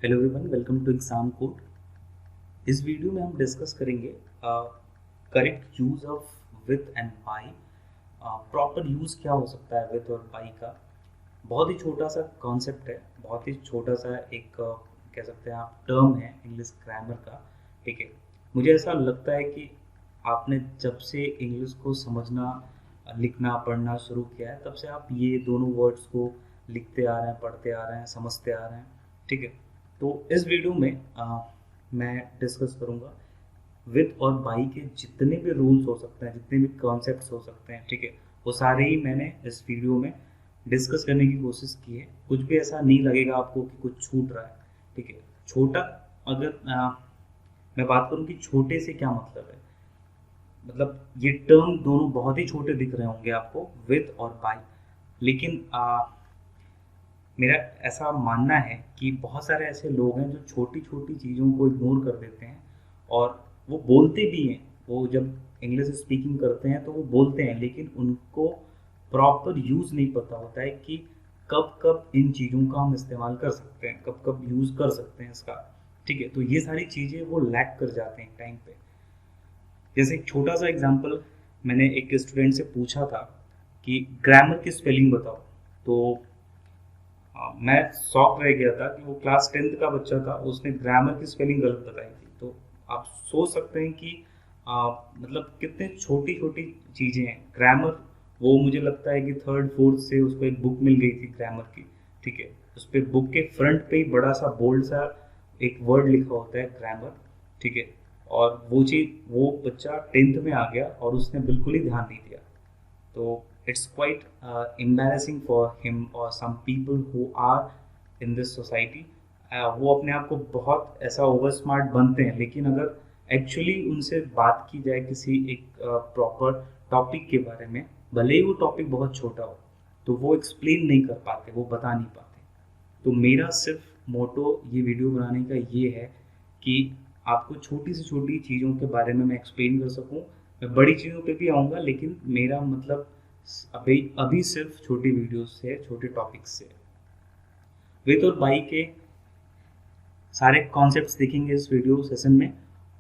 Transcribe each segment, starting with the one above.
Hello everyone, welcome to exam code. इस video में हम डिस्कस करेंगे correct use of with and by. Proper use क्या हो सकता है विथ और बाई का। बहुत ही छोटा सा कॉन्सेप्ट है, बहुत ही छोटा सा एक कह सकते हैं आप टर्म है इंग्लिश ग्रामर का। ठीक है, मुझे ऐसा लगता है कि आपने जब से इंग्लिश को समझना, लिखना पढ़ना शुरू किया है, तब से आप ये दोनों वर्ड्स को लिखते आ रहे हैं, पढ़ते आ रहे हैं, समझते आ रहे हैं। ठीक है, तो इस वीडियो में मैं डिस्कस करूँगा विथ और बाई के जितने भी रूल्स हो सकते हैं, जितने भी कॉन्सेप्ट्स हो सकते हैं। ठीक है, वो सारे ही मैंने इस वीडियो में डिस्कस करने की कोशिश की है। कुछ भी ऐसा नहीं लगेगा आपको कि कुछ छूट रहा है। ठीक है, छोटा, अगर मैं बात करूँ कि छोटे से क्या मतलब है, मतलब ये टर्म दोनों बहुत ही छोटे दिख रहे होंगे आपको, विथ और बाई। लेकिन मेरा ऐसा मानना है कि बहुत सारे ऐसे लोग हैं जो छोटी छोटी चीज़ों को इग्नोर कर देते हैं और वो बोलते भी हैं। वो जब इंग्लिश स्पीकिंग करते हैं तो वो बोलते हैं, लेकिन उनको प्रॉपर यूज़ नहीं पता होता है कि कब कब इन चीज़ों का हम इस्तेमाल कर सकते हैं, कब कब यूज़ कर सकते हैं इसका। ठीक है, तो ये सारी चीज़ें वो लैक कर जाते हैं टाइम पे। जैसे एक छोटा सा एग्जांपल, मैंने एक स्टूडेंट से पूछा था कि ग्रामर की स्पेलिंग बताओ। तो मैं शॉक रह गया था कि वो क्लास 10th का बच्चा था, उसने ग्रामर की स्पेलिंग गलत बताई थी। तो आप सोच सकते हैं कि मतलब कितने छोटी छोटी चीज़ें हैं ग्रामर। वो मुझे लगता है कि थर्ड फोर्थ से उसको एक बुक मिल गई थी ग्रामर की। ठीक है, उस पर बुक के फ्रंट पे ही बड़ा सा बोल्ड सा एक वर्ड लिखा होता है, ग्रामर। ठीक है, और वो चीज़, वो बच्चा 10th में आ गया और उसने बिल्कुल ही ध्यान नहीं दिया। तो it's quite embarrassing for him or some people who are in this society। वो अपने आप को बहुत ऐसा ओवर स्मार्ट बनते हैं, लेकिन अगर एक्चुअली उनसे बात की जाए किसी एक प्रॉपर टॉपिक के बारे में, भले ही वो टॉपिक बहुत छोटा हो, तो वो एक्सप्लेन नहीं कर पाते, वो बता नहीं पाते। तो मेरा सिर्फ मोटो ये वीडियो बनाने का ये है कि आपको छोटी से छोटी चीज़ों के बारे में मैं एक्सप्लेन कर सकूं। मैं बड़ी चीज़ों पे भी आऊँगा, लेकिन मेरा मतलब अभी अभी सिर्फ छोटी वीडियोस से, छोटे टॉपिक्स से। विद और बाई के सारे कॉन्सेप्ट्स देखेंगे इस वीडियो सेशन में,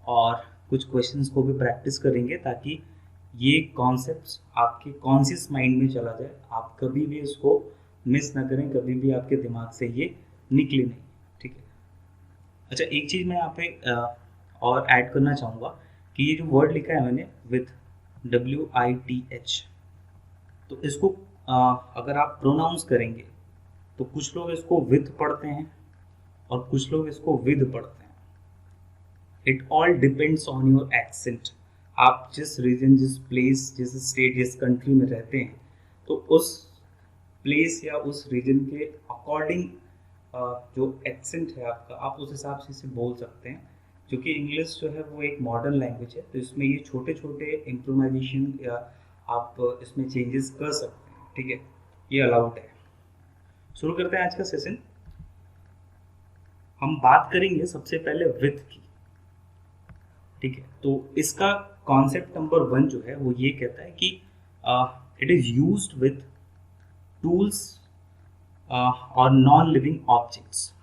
और कुछ क्वेश्चंस को भी प्रैक्टिस करेंगे ताकि ये कॉन्सेप्ट्स आपके कॉन्शियस माइंड में चला जाए, आप कभी भी इसको मिस ना करें, कभी भी आपके दिमाग से ये निकले नहीं। ठीक है, अच्छा एक चीज़ मैं यहाँ पे और ऐड करना चाहूँगा कि ये जो वर्ड लिखा है मैंने, विथ, WITH, तो इसको अगर आप प्रोनाउंस करेंगे तो कुछ लोग इसको विथ पढ़ते हैं और कुछ लोग इसको विद पढ़ते हैं। It all depends on your accent. आप जिस रीजन, जिस प्लेस, जिस स्टेट, जिस कंट्री में रहते हैं, तो उस प्लेस या उस रीजन के अकॉर्डिंग जो एक्सेंट है आपका, आप उस हिसाब से इसे बोल सकते हैं। क्योंकि इंग्लिश जो है वो एक मॉडर्न लैंग्वेज है, तो इसमें ये छोटे छोटे इम्प्रोवाइजेशन या आप इसमें चेंजेस कर सकते हैं। ठीक है, ये अलाउड है। शुरू करते हैं आज का सेशन। हम बात करेंगे सबसे पहले विथ की। ठीक है, तो इसका कॉन्सेप्ट नंबर 1 जो है वो ये कहता है कि it is used with tools और नॉन लिविंग ऑब्जेक्ट्स।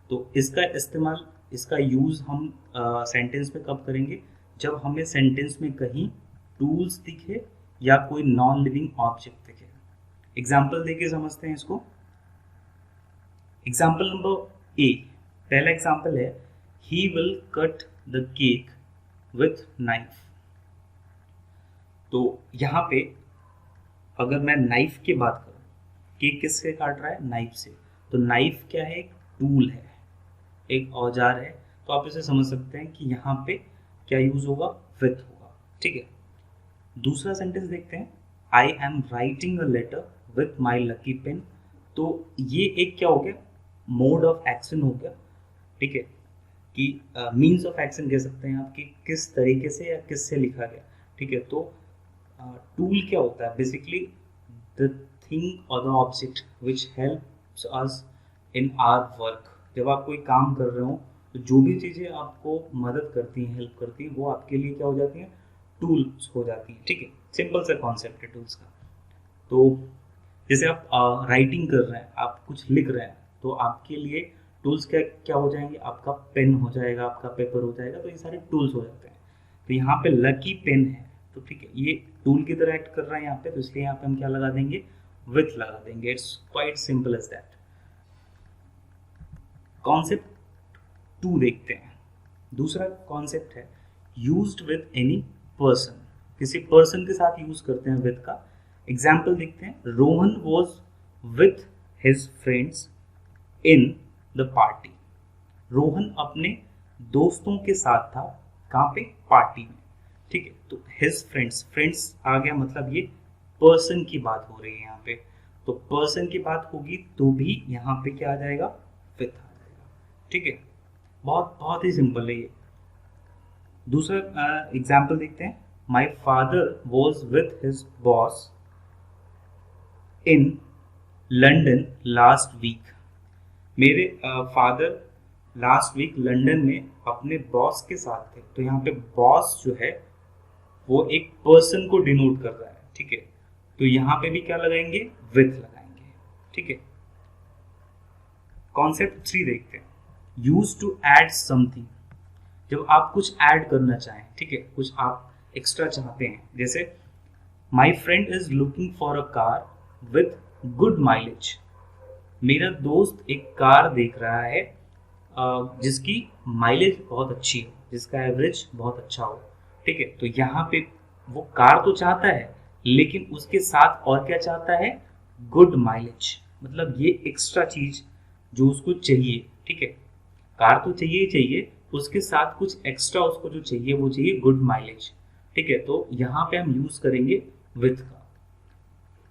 तो इसका इस्तेमाल, इसका यूज हम सेंटेंस में कब करेंगे, जब हमें सेंटेंस में कहीं टूल्स दिखे या कोई नॉन लिविंग ऑब्जेक्ट दिखे। एग्जाम्पल देके समझते हैं इसको। एग्जाम्पल नंबर ए, पहला एग्जाम्पल है, he will cut the cake with knife. तो यहाँ पे अगर मैं नाइफ की बात करूँ, केक किससे काट रहा है, नाइफ से, तो नाइफ क्या है, एक टूल है, एक औजार है। तो आप इसे समझ सकते हैं कि यहाँ पे क्या यूज होगा, विथ होगा। ठीक है, दूसरा सेंटेंस देखते हैं, I am writing a letter with my lucky pen. तो ये एक क्या हो गया, मोड ऑफ एक्शन हो गया। ठीक है, कि मीन्स ऑफ एक्शन कह सकते हैं आप कि किस तरीके से या किससे लिखा गया। ठीक है, तो टूल क्या होता है, बेसिकली द थिंग और the object which helps us in our work. जब आप कोई काम कर रहे हो तो जो भी चीज़ें आपको मदद करती हैं, हेल्प करती हैं, वो आपके लिए क्या हो जाती हैं, टूल्स हो जाती हैं। ठीक है, सिंपल सा कॉन्सेप्ट है टूल्स का। तो जैसे आप राइटिंग कर रहे हैं, आप कुछ लिख रहे हैं, तो आपके लिए टूल्स क्या क्या हो जाएंगे, आपका पेन हो जाएगा, आपका पेपर हो जाएगा, तो ये सारे टूल्स हो जाते हैं। तो यहाँ पे लकी पेन है, तो ठीक है, ये टूल की तरह एक्ट कर रहा है यहाँ पे, तो इसलिए यहाँ पे हम क्या लगा देंगे, विथ लगा देंगे। It's quite simple as that. Concept 2 देखते हैं। दूसरा कॉन्सेप्ट है यूज्ड विथ एनी पर्सन, किसी पर्सन के साथ यूज करते हैं विथ का। एग्जाम्पल देखते हैं, Rohan was with his friends in the party. Rohan अपने दोस्तों के साथ था, कहाँ पे, पार्टी में। ठीक है, तो हिज फ्रेंड्स, फ्रेंड्स आ गया, मतलब ये पर्सन की बात हो रही है यहाँ पे, तो पर्सन की बात होगी तो भी यहाँ पे क्या आ जाएगा, विथ आ जाएगा। ठीक है, बहुत बहुत ही सिंपल है ये। दूसरा एग्जाम्पल देखते हैं, my father was with his boss in London last week. मेरे फादर लास्ट वीक लंदन में अपने बॉस के साथ थे। तो यहाँ पे बॉस जो है वो एक पर्सन को डिनोट कर रहा है। ठीक है, तो यहाँ पे भी क्या लगाएंगे, विथ लगाएंगे। ठीक है, कॉन्सेप्ट 3 देखते हैं, यूज टू ऐड समथिंग। जब आप कुछ ऐड करना चाहें, ठीक है, कुछ आप एक्स्ट्रा चाहते हैं, जैसे my friend is looking for a car with good mileage. मेरा दोस्त एक कार देख रहा है जिसकी माइलेज बहुत अच्छी हो, जिसका एवरेज बहुत अच्छा हो। ठीक है, तो यहाँ पे वो कार तो चाहता है, लेकिन उसके साथ और क्या चाहता है, गुड माइलेज, मतलब ये एक्स्ट्रा चीज जो उसको चाहिए। ठीक है, कार तो चाहिए ही चाहिए, उसके साथ कुछ एक्स्ट्रा उसको जो चाहिए वो चाहिए गुड माइलेज। ठीक है, तो यहाँ पे हम यूज करेंगे विथ का।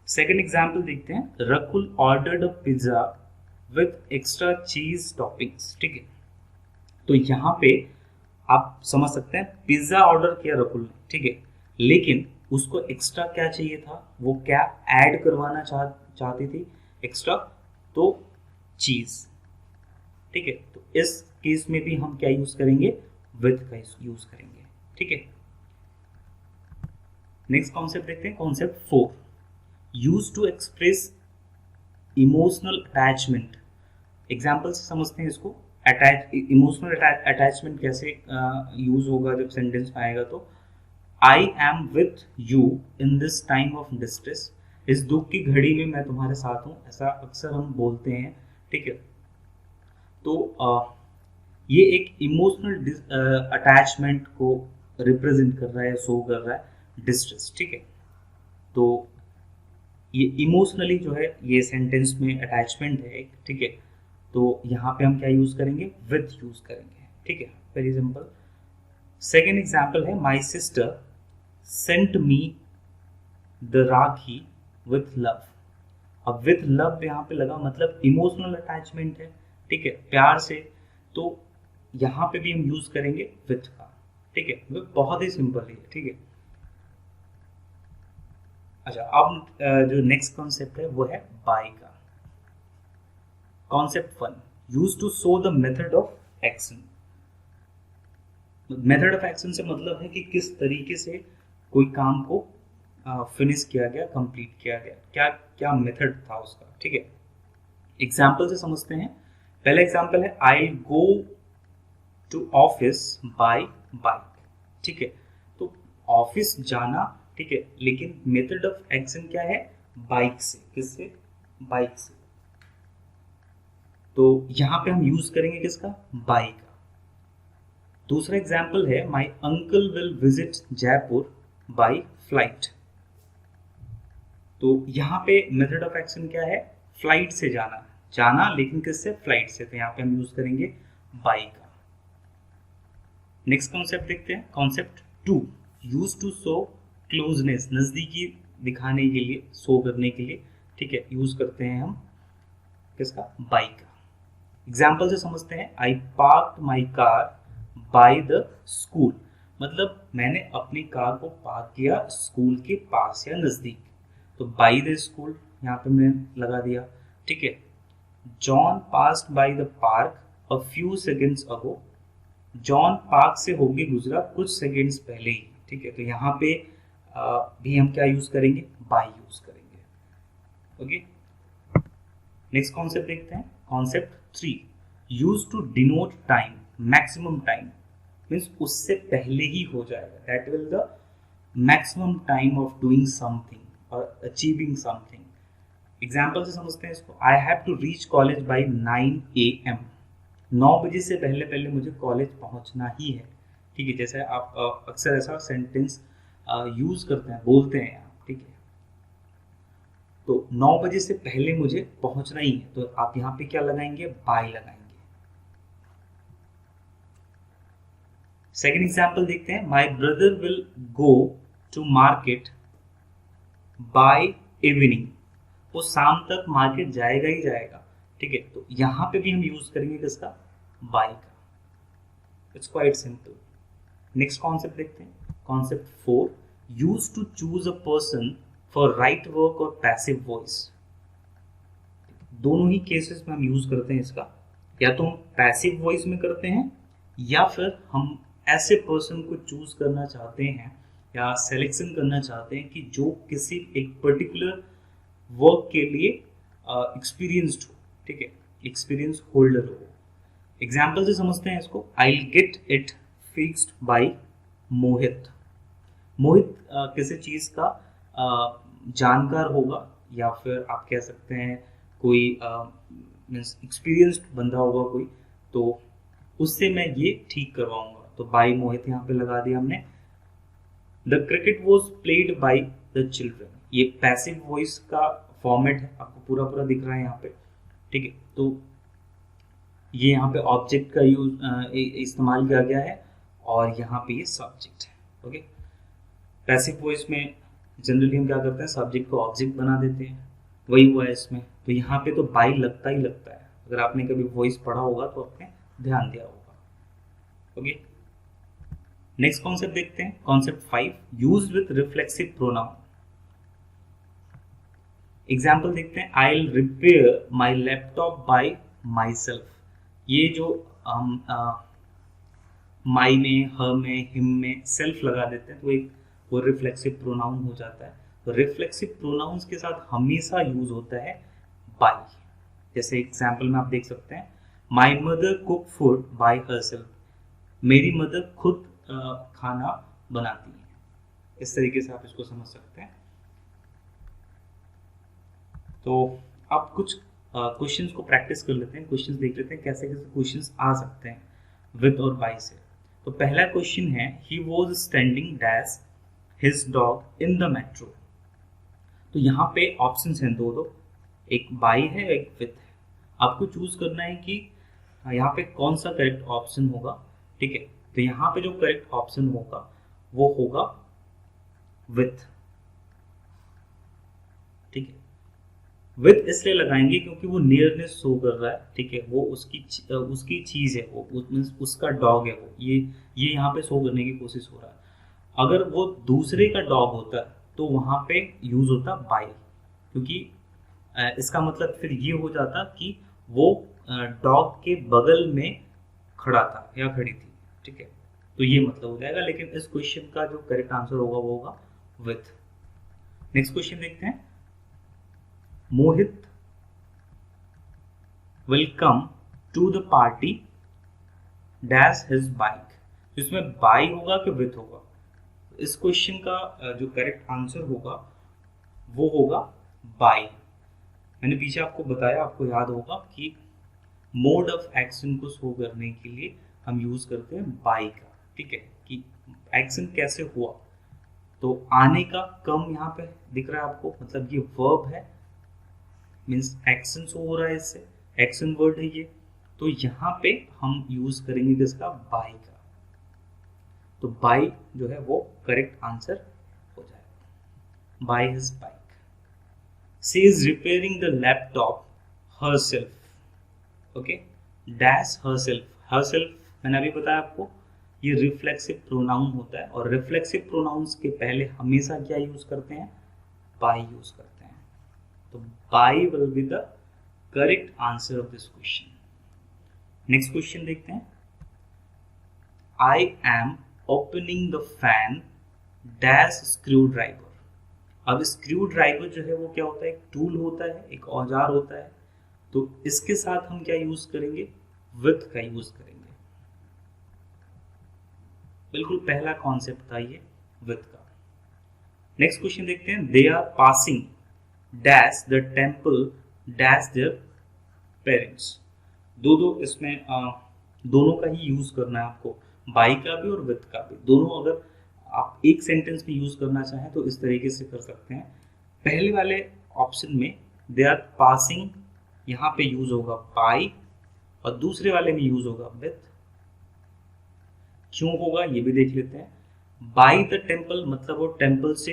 सेकेंड एग्जाम्पल देखते हैं, Rakul ordered a pizza with extra चीज टॉपिंग्स। ठीक है, तो यहाँ पे आप समझ सकते हैं, पिज्जा ऑर्डर किया रकुल ने, ठीक है, लेकिन उसको एक्स्ट्रा क्या चाहिए था, वो क्या ऐड करवाना चाहती थी एक्स्ट्रा, तो चीज। ठीक है, तो इस केस में भी हम क्या यूज करेंगे, विथ का यूज करेंगे। ठीक है, नेक्स्ट कॉन्सेप्ट देखते हैं, concept 4, use to express emotional attachment. Example से समझते हैं इसको। इमोशनल अटैचमेंट कैसे यूज होगा जब सेंटेंस में आएगा, तो I am with you in this time of distress. इस दुख की घड़ी में मैं तुम्हारे साथ हूँ, ऐसा अक्सर हम बोलते हैं। ठीक है, तो ये एक इमोशनल अटैचमेंट को रिप्रेजेंट कर रहा है, शो कर रहा है, डिस्ट्रेस। ठीक है, तो ये इमोशनली जो है ये सेंटेंस में अटैचमेंट है। ठीक है, तो यहाँ पे हम क्या यूज करेंगे, विथ यूज करेंगे। ठीक है, वेरी सिंपल। सेकेंड एग्जाम्पल है, my sister sent me the rakhi with love. अब विथ लव यहाँ पे लगा, मतलब इमोशनल अटैचमेंट है। ठीक है, प्यार से, तो यहाँ पे भी हम यूज करेंगे विथ का। ठीक है, बहुत ही सिंपल है। ठीक है, अच्छा, अब जो नेक्स्ट कॉन्सेप्ट है वो है बाय का। Concept 1, use to show the method of action. Method of action से मतलब है कि किस तरीके से कोई काम को फिनिश किया गया, कंप्लीट किया गया, क्या क्या मेथड था उसका। ठीक है, एग्जाम्पल से समझते हैं। पहला एग्जाम्पल है, I go to office by bike. ठीक है, तो ऑफिस जाना, ठीक है, लेकिन मेथड ऑफ एक्शन क्या है, बाइक से। किससे, बाइक से। तो यहां पे हम यूज करेंगे किसका, बाई का। दूसरा एग्जाम्पल है, my uncle will visit Jaipur by flight. तो यहाँ पे मेथड ऑफ एक्शन क्या है, फ्लाइट से जाना, जाना लेकिन किससे, फ्लाइट से। तो यहाँ पे हम यूज करेंगे बाई का। नेक्स्ट कॉन्सेप्ट देखते हैं, concept 2, use to show closeness, नजदीकी दिखाने के लिए, शो करने के लिए। ठीक है, यूज करते हैं हम किसका, बाई का। एग्जाम्पल से समझते हैं, आई park my car by the school, मतलब मैंने अपनी कार को पार्क किया स्कूल के पास या नजदीक। तो बाय द स्कूल यहाँ पे मैंने लगा दिया। ठीक है, John passed by the park a few seconds ago, John park से होके गुजरा कुछ सेकेंड्स पहले ही। ठीक है, तो यहाँ पे भी हम क्या यूज करेंगे, बाय यूज करेंगे। ओके, नेक्स्ट कॉन्सेप्ट देखते हैं, concept 3, use to denote time, maximum time means उससे पहले ही हो जाएगा, that will the maximum time of doing something और अचीविंग समथिंग। एग्जाम्पल से समझते हैं इसको। I have to reach college by 9 AM, 9 बजे से पहले पहले मुझे कॉलेज पहुंचना ही है। ठीक है, जैसे आप अक्सर ऐसा सेंटेंस यूज करते हैं, बोलते हैं आप, ठीक है। तो 9 बजे से पहले मुझे पहुंचना ही है, तो आप यहाँ पे क्या लगाएंगे, बाय लगाएंगे। सेकेंड एग्जाम्पल देखते हैं। My brother will go to market by evening, वो शाम तक मार्केट जाएगा ही जाएगा। ठीक है, तो यहाँ पे भी हम यूज करेंगे किसका, बाय का। It's quite simple. Next concept देखते हैं, concept 4, use to choose a person for right work और पैसिव वॉइस। दोनों ही केसेस में हम यूज करते हैं इसका, या तो हम पैसिव वॉइस में करते हैं या फिर हम ऐसे पर्सन को चूज करना चाहते हैं या सिलेक्शन करना चाहते हैं कि जो किसी एक पर्टिकुलर वर्क के लिए एक्सपीरियंस्ड हो। ठीक है, एक्सपीरियंस होल्डर हो। एग्जाम्पल से समझते हैं इसको। I get it fixed by Mohit. Mohit किसी चीज का जानकार होगा, या फिर आप कह सकते हैं कोई मीन्स एक्सपीरियंस्ड बंदा होगा कोई, तो उससे मैं ये ठीक करवाऊंगा, तो बाय मोहित यहाँ पे लगा दिया हमने। The cricket was played by the children, ये पैसिव वॉइस का फॉर्मेट है, आपको पूरा पूरा दिख रहा है यहाँ पे। ठीक है, तो ये यहाँ पे ऑब्जेक्ट का यूज इस्तेमाल किया गया है और यहाँ पे ये सब्जेक्ट है। ओके, पैसिव वॉइस में जनरली हम क्या करते हैं, सब्जेक्ट को ऑब्जेक्ट बना देते हैं, वही हुआ है इसमें। तो यहाँ पे तो बाय लगता ही लगता है, अगर आपने कभी वॉइस पढ़ा होगा तो आपने ध्यान दिया होगा। ओके, नेक्स्ट कॉन्सेप्ट देखते हैं, concept 5, use with reflexive pronoun. Example देखते हैं। I will repair my laptop bye my self. ये जो हम माई में, हर में, हिम में सेल्फ लगा देते हैं, तो एक वो रिफ्लेक्सिव प्रोनाउन हो जाता है। तो रिफ्लेक्सिव प्रोनाउंस के साथ हमेशा यूज होता है बाय। जैसे एग्जाम्पल में आप देख सकते हैं, my mother cook food by herself, मेरी मदर खुद खाना बनाती है। इस तरीके से आप इसको समझ सकते हैं। तो अब कुछ क्वेश्चंस को प्रैक्टिस कर लेते हैं, क्वेश्चंस देख लेते हैं कैसे कैसे क्वेश्चंस आ सकते हैं विद और बाय से। तो पहला क्वेश्चन है, he was standing dash his dog in the metro. तो यहाँ पे ऑप्शंस हैं दो, एक बाय है एक विद है। आपको चूज करना है कि यहाँ पे कौन सा करेक्ट ऑप्शन होगा। ठीक है, तो यहाँ पे जो करेक्ट ऑप्शन होगा वो होगा विथ। ठीक है, विथ इसलिए लगाएंगे क्योंकि वो नियरनेस शो कर रहा है। ठीक है, वो उसकी चीज है, वो उसका डॉग है, वो ये यहाँ पे शो करने की कोशिश हो रहा है। अगर वो दूसरे का डॉग होता तो वहां पे यूज होता बाय, क्योंकि इसका मतलब फिर ये हो जाता कि वो डॉग के बगल में खड़ा था या खड़ी थी। ठीक है, तो ये मतलब हो जाएगा, लेकिन इस क्वेश्चन का जो करेक्ट आंसर होगा वो होगा विथ। नेक्स्ट क्वेश्चन देखते हैं। Mohit will come to the party dash his bike. इसमें बाय होगा कि विथ होगा? इस क्वेश्चन का जो करेक्ट आंसर होगा वो होगा बाय। मैंने पीछे आपको बताया, आपको याद होगा कि मोड ऑफ एक्शन को शो करने के लिए हम यूज करते हैं बाय का। ठीक है, कि एक्शन कैसे हुआ, तो आने का कम यहाँ पे दिख रहा है आपको, मतलब ये वर्ब है, मीन्स एक्शन शो हो रहा है, इससे एक्शन वर्ड है ये। तो यहाँ पे हम यूज करेंगे किसका, बाय का। तो बाय जो है वो करेक्ट आंसर हो जाएगा, by his bike. She is repairing the laptop herself. Okay, dash herself, herself मैंने अभी बताया आपको, ये रिफ्लेक्सिव प्रोनाउन होता है, और रिफ्लेक्सिव प्रोनाउंस के पहले हमेशा क्या यूज करते हैं, बाय यूज करते हैं। तो by will be the correct answer of this question. Next question देखते हैं। I am opening the fan dash screw driver. अब स्क्रू ड्राइवर जो है वो क्या होता है, एक टूल होता है, एक औजार होता है। तो इसके साथ हम क्या यूज करेंगे, विथ का यूज करेंगे। बिल्कुल पहला कॉन्सेप्ट था ये विथ का। नेक्स्ट क्वेश्चन देखते हैं, they are passing dash the temple dash their parents. दो इसमें दोनों का ही यूज करना है आपको, बाई का भी और विथ का भी। दोनों अगर आप एक सेंटेंस में यूज करना चाहें तो इस तरीके से कर सकते हैं। पहले वाले ऑप्शन में दे आर पासिंग, यहाँ पे यूज होगा बाई, और दूसरे वाले में यूज होगा विथ। क्यों होगा ये भी देख लेते हैं। बाई द टेम्पल मतलब वो टेम्पल से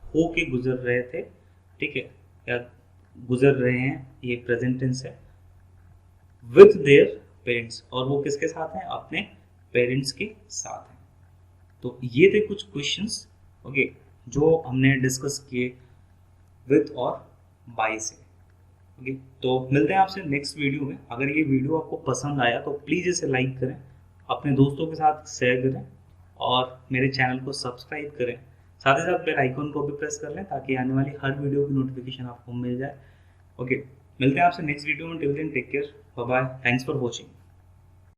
हो के गुजर रहे थे, ठीक है, या गुजर रहे हैं, ये प्रेजेंट टेंस है। विथ देयर पेरेंट्स, और वो किसके साथ हैं, अपने पेरेंट्स के साथ हैं। तो ये थे कुछ क्वेश्चंस, ओके, जो हमने डिस्कस किए विथ और बाई से। ओके, तो मिलते हैं आपसे नेक्स्ट वीडियो में। अगर ये वीडियो आपको पसंद आया तो प्लीज़ इसे लाइक करें, अपने दोस्तों के साथ शेयर करें और मेरे चैनल को सब्सक्राइब करें। साथ ही साथ बेल आइकन को भी प्रेस कर लें ताकि आने वाली हर वीडियो की नोटिफिकेशन आपको मिल जाए। ओके, मिलते हैं आपसे नेक्स्ट वीडियो में। Till then take care, bye bye, thanks for watching.